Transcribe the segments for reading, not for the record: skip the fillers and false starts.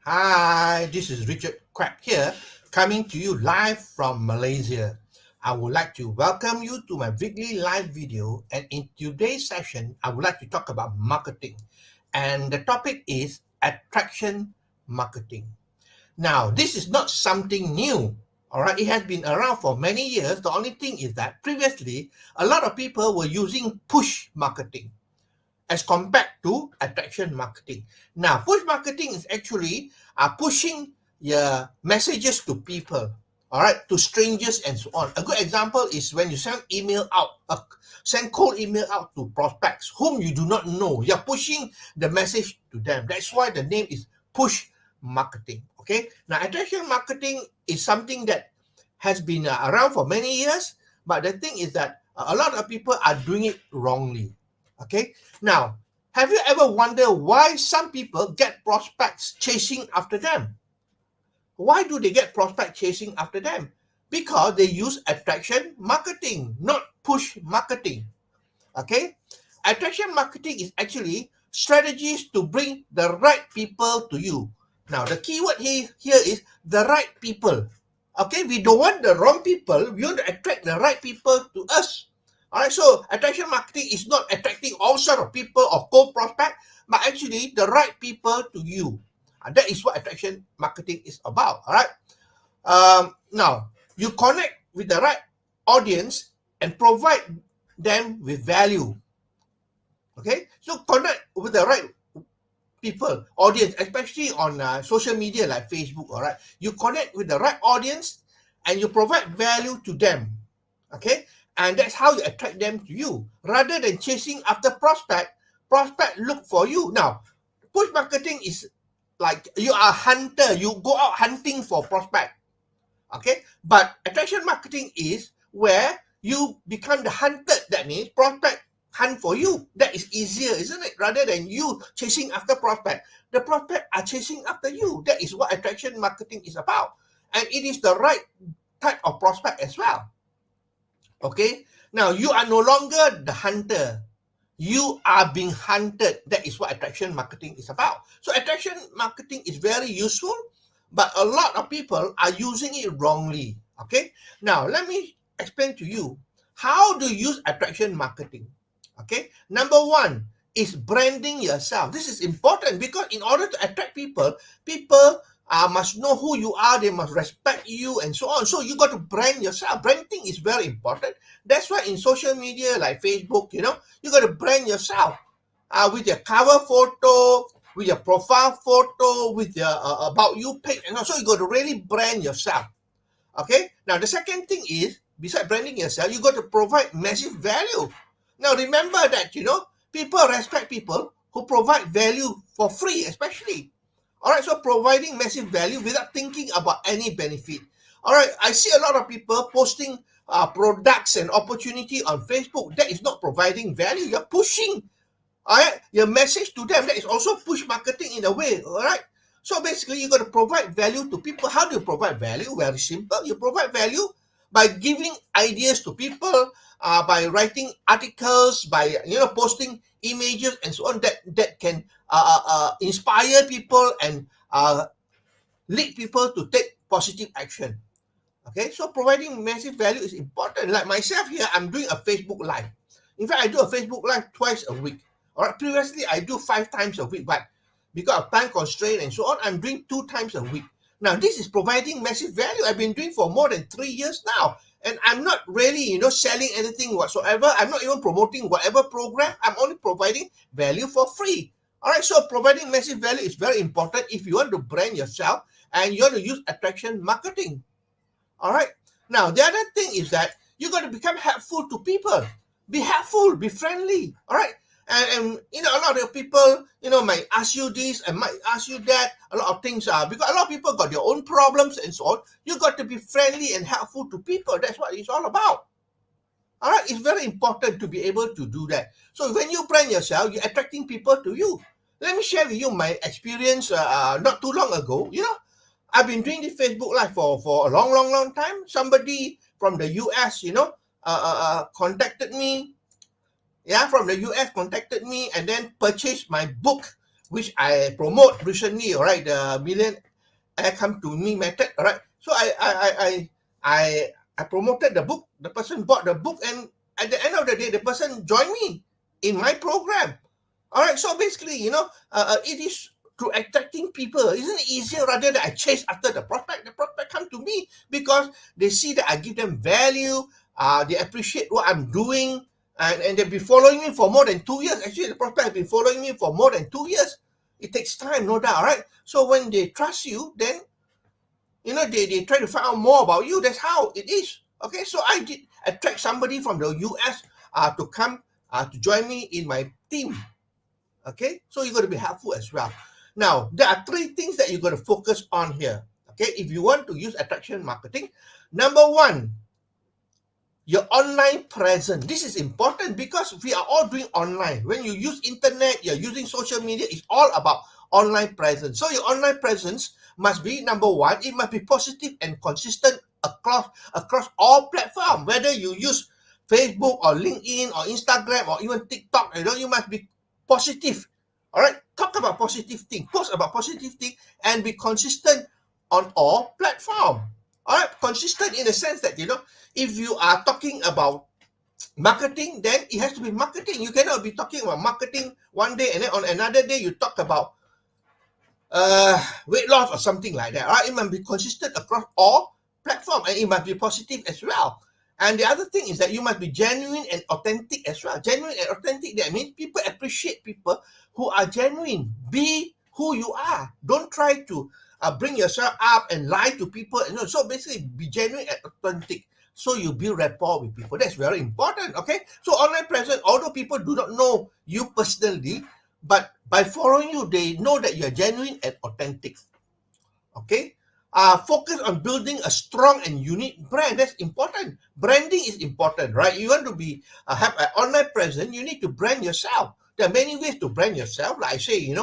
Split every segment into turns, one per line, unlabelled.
Hi, this is Richard Quack here, coming to you live from Malaysia. I would like to welcome you to my weekly live video, and in today's session, I would like to talk about marketing. And the topic is attraction marketing. Now, this is not something new. All right, it has been around for many years. The only thing is that previously, a lot of people were using push marketing as compared to attraction marketing. Now, push marketing is actually pushing your messages to people, all right, to strangers and so on. A good example is when you send email out, send cold email out to prospects whom you do not know. You're pushing the message to them. That's why the name is push marketing. Okay. Now, attraction marketing is something that has been around for many years, but the thing is that a lot of people are doing it wrongly. Okay. Now, have you ever wondered why some people get prospects chasing after them? Why do they get prospects chasing after them? Because they use attraction marketing, not push marketing. Okay? Attraction marketing is actually strategies to bring the right people to you. Now, the keyword here is the right people. Okay, we don't want the wrong people. We want to attract the right people to us. All right, so attraction marketing is not attracting all sort of people or cold prospect, but actually the right people to you. And that is what attraction marketing is about. All right. Now, you connect with the right audience and provide them with value. Okay, so connect with the right people, audience, especially on social media like Facebook. All right, you connect with the right audience and you provide value to them. Okay, and that's how you attract them to you rather than chasing after prospect look for you. Now, push marketing is like you are a hunter, you go out hunting for prospect. Okay, but attraction marketing is where you become the hunted. That means prospect hunt for you. That is easier, isn't it? Rather than you chasing after prospect, the prospect are chasing after you. That is what attraction marketing is about, and it is the right type of prospect as well. Okay, now you are no longer the hunter, you are being hunted. That is what attraction marketing is about. So attraction marketing is very useful, but a lot of people are using it wrongly. Okay, now let me explain to you how to use attraction marketing. Okay, number one is branding yourself. This is important because in order to attract people, people must know who you are, they must respect you, and so on. So you got to brand yourself. Branding is very important. That's why in social media like Facebook, you got to brand yourself with your cover photo, with your profile photo, with your about you page, and also you got to really brand yourself. Okay. Now the second thing is, besides branding yourself, you got to provide massive value. Now remember that people respect people who provide value for free, especially. All right. So providing massive value without thinking about any benefit. All right. I see a lot of people posting products and opportunity on Facebook. That is not providing value. You're pushing, all right, your message to them. That is also push marketing in a way. All right. So basically, you got to provide value to people. How do you provide value? Very simple. You provide value by giving ideas to people, by writing articles, by posting images and so on that can inspire people and lead people to take positive action. Okay, so providing massive value is important. Like myself here, I'm doing a Facebook Live. In fact, I do a Facebook Live twice a week. All right, previously I do 5 times a week, but because of time constraint and so on, I'm doing 2 times a week. Now, this is providing massive value. I've been doing for more than 3 years now, and I'm not really, selling anything whatsoever. I'm not even promoting whatever program. I'm only providing value for free. All right, so providing massive value is very important if you want to brand yourself and you want to use attraction marketing. All right. Now, the other thing is that you got to become helpful to people. Be helpful, be friendly. All right. And a lot of people, might ask you this and might ask you that. A lot of things are because a lot of people got their own problems and so on. You got to be friendly and helpful to people. That's what it's all about. All right. It's very important to be able to do that. So when you brand yourself, you're attracting people to you. Let me share with you my experience not too long ago. I've been doing this Facebook Live for a long, long, long time. Somebody from the US, contacted me. Yeah, from the US contacted me and then purchased my book, which I promote recently, all right, the Millionaire Come to Me method, all right. So I promoted the book. The person bought the book, and at the end of the day, the person joined me in my program. All right. So basically, it is through attracting people. Isn't it easier rather than I chase after the prospect? The prospect come to me because they see that I give them value. They appreciate what I'm doing, and they've been following me for more than 2 years. Actually, the prospect have been following me for more than 2 years. It takes time, no doubt, right? So when they trust you, then they try to find out more about you. That's how it is. Okay, so I did attract somebody from the US to come to join me in my team. Okay, so you got to be helpful as well. Now, there are 3 things that you got to focus on here. Okay, if you want to use attraction marketing, number 1, your online presence. This is important because we are all doing online. When you use internet, you're using social media, it's all about online presence. So your online presence must be, number 1, it must be positive and consistent across all platforms. Whether you use Facebook or LinkedIn or Instagram or even TikTok, you must be positive. All right, talk about positive thing, post about positive thing, and be consistent on all platforms. All right, consistent in the sense that if you are talking about marketing, then it has to be marketing. You cannot be talking about marketing one day and then on another day you talk about weight loss or something like that. Right? It must be consistent across all platforms, and it must be positive as well. And the other thing is that you must be genuine and authentic as well. Genuine and authentic, that means people appreciate people who are genuine. Be who you are. Don't try to bring yourself up and lie to people. So basically, be genuine and authentic. So you build rapport with people. That's very important. Okay. So online presence, although people do not know you personally, but by following you, they know that you're genuine and authentic. Okay. Focus on building a strong and unique brand. That's important. Branding is important, right? You want to be have an online presence, you need to brand yourself. There are many ways to brand yourself. Like I say, you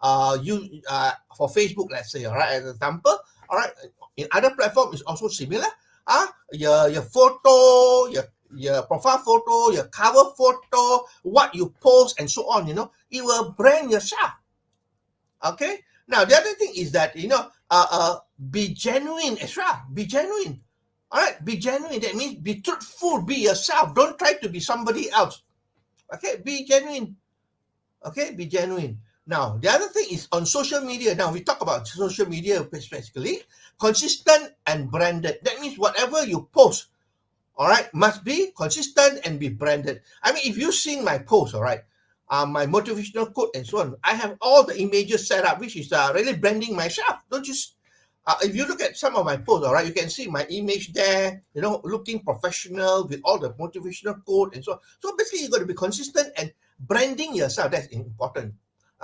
for Facebook, let's say, all right, as an example, all right. In other platforms, it's also similar. Your photo, your profile photo, your cover photo, what you post, and so on. It will brand yourself. Okay. Now the other thing is that be genuine as well. Be genuine. All right. Be genuine. That means be truthful. Be yourself. Don't try to be somebody else. Okay. Be genuine. Okay. Be genuine. Now the other thing is on social media. Now we talk about social media specifically. Consistent and branded. That means whatever you post, all right, must be consistent and be branded. I mean, if you've seen my post, all right, my motivational quote and so on, I have all the images set up, which is really branding myself. Don't you? If you look at some of my posts, all right, you can see my image there, looking professional with all the motivational quote and so on. So basically, you got to be consistent and branding yourself. That's important.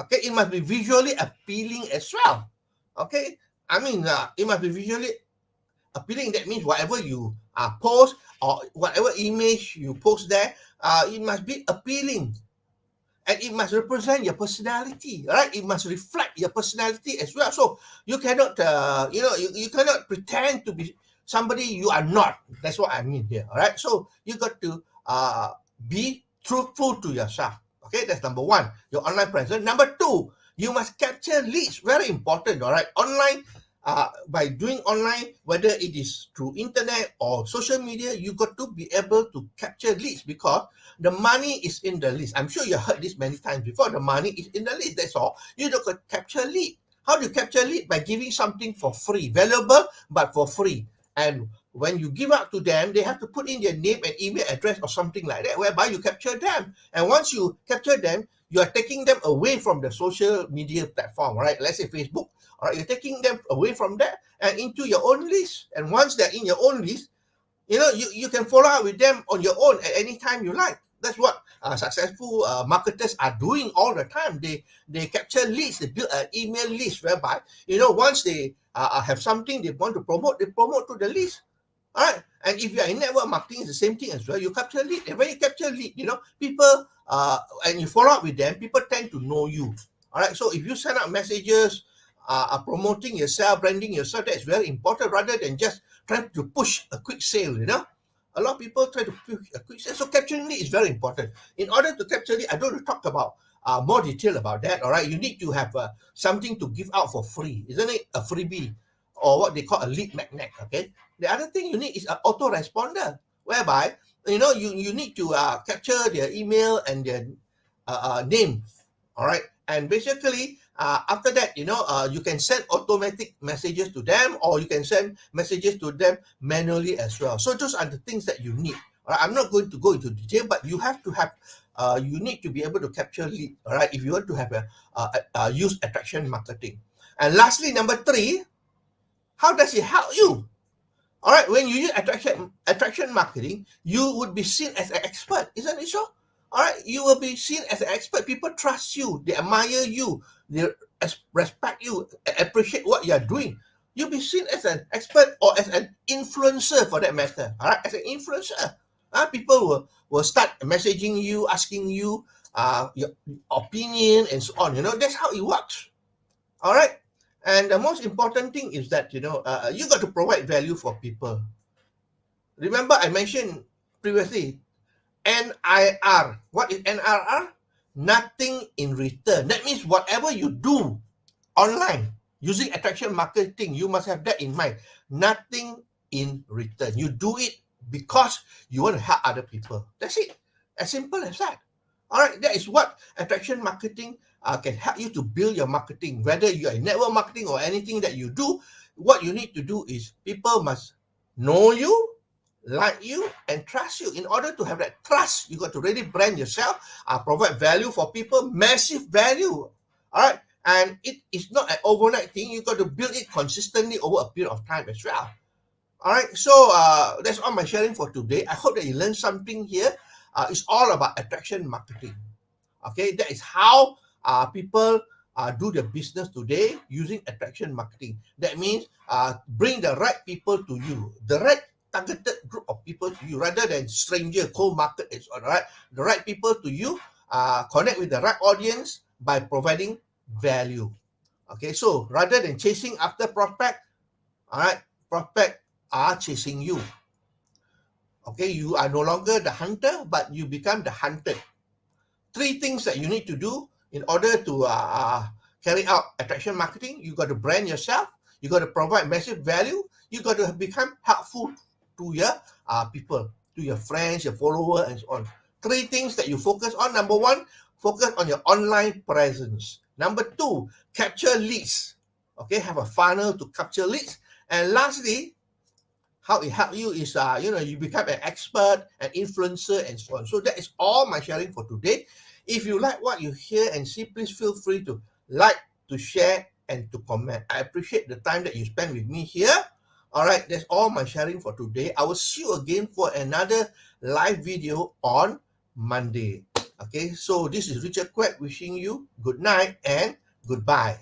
Okay, it must be visually appealing as well. Okay, I mean, it must be visually appealing. That means whatever you post or whatever image you post there, it must be appealing, and it must represent your personality, right? It must reflect your personality as well. So you cannot you cannot pretend to be somebody you are not. That's what I mean here. All right, so you got to be truthful to yourself. Okay, that's number 1, your online presence. Number 2, you must capture leads. Very important. All right, online, by doing online, whether it is through internet or social media, you got to be able to capture leads, because the money is in the list. I'm sure you heard this many times before. The money is in the list. That's all. You don't capture lead. How do you capture lead? By giving something for free, valuable but for free. And when you give out to them, they have to put in their name and email address or something like that, whereby you capture them. And once you capture them, you are taking them away from the social media platform, right? Let's say Facebook. All right, you're taking them away from that and into your own list. And once they're in your own list, you can follow up with them on your own at any time you like. That's what successful marketers are doing all the time. They capture leads. They build an email list whereby once they have something they want to promote, they promote to the list. All right. And if you are in network marketing, it's the same thing as well. You capture lead. And when you capture lead, people and you follow up with them, people tend to know you. All right. So if you send out messages, promoting yourself, branding yourself, that's very important, rather than just trying to push a quick sale. A lot of people try to push a quick sale. So capturing lead is very important. In order to capture lead, I don't want to talk about more detail about that. All right, you need to have something to give out for free, isn't it? A freebie, or what they call a lead magnet. Okay. The other thing you need is an autoresponder, whereby you need to capture their email and their name. All right, and basically after that, you can send automatic messages to them, or you can send messages to them manually as well. So those are the things that you need. All right, I'm not going to go into detail, but you have to have you need to be able to capture lead. All right, if you want to have use attraction marketing. And lastly, number 3, how does it help you? All right, when you use attraction marketing, you would be seen as an expert, isn't it so? All right, you will be seen as an expert. People trust you, they admire you, they respect you, appreciate what you are doing. You'll be seen as an expert or as an influencer for that matter. All right, as an influencer, people will start messaging you, asking you your opinion and so on. That's how it works. All right. And the most important thing is that, you got to provide value for people. Remember, I mentioned previously, NIR. What is NIR? Nothing in return. That means whatever you do online using attraction marketing, you must have that in mind. Nothing in return. You do it because you want to help other people. That's it. As simple as that. All right, that is what attraction marketing can help you to build your marketing. Whether you are in network marketing or anything that you do, what you need to do is people must know you, like you, and trust you. In order to have that trust, you got to really brand yourself, provide value for people, massive value. All right, and it is not an overnight thing. You got to build it consistently over a period of time as well. All right, so that's all my sharing for today. I hope that you learned something here. It's all about attraction marketing. Okay, that is how people do their business today using attraction marketing. That means bring the right people to you, the right targeted group of people to you, rather than stranger, cold market. It's all right. The right people to you, connect with the right audience by providing value. Okay, so rather than chasing after prospect, all right, prospect are chasing you. Okay, you are no longer the hunter, but you become the hunted. 3 things that you need to do in order to carry out attraction marketing. You got to brand yourself. You got to provide massive value. You got to become helpful to your people, to your friends, your followers, and so on. 3 things that you focus on. Number 1, focus on your online presence. Number 2, capture leads. Okay, have a funnel to capture leads. And lastly, how it helps you is you become an expert, an influencer, and so on. So that is all my sharing for today. If you like what you hear and see, please feel free to like, to share, and to comment. I appreciate the time that you spend with me here. All right, that's all my sharing for today. I will see you again for another live video on Monday. Okay, so this is Richard Quek wishing you good night and goodbye.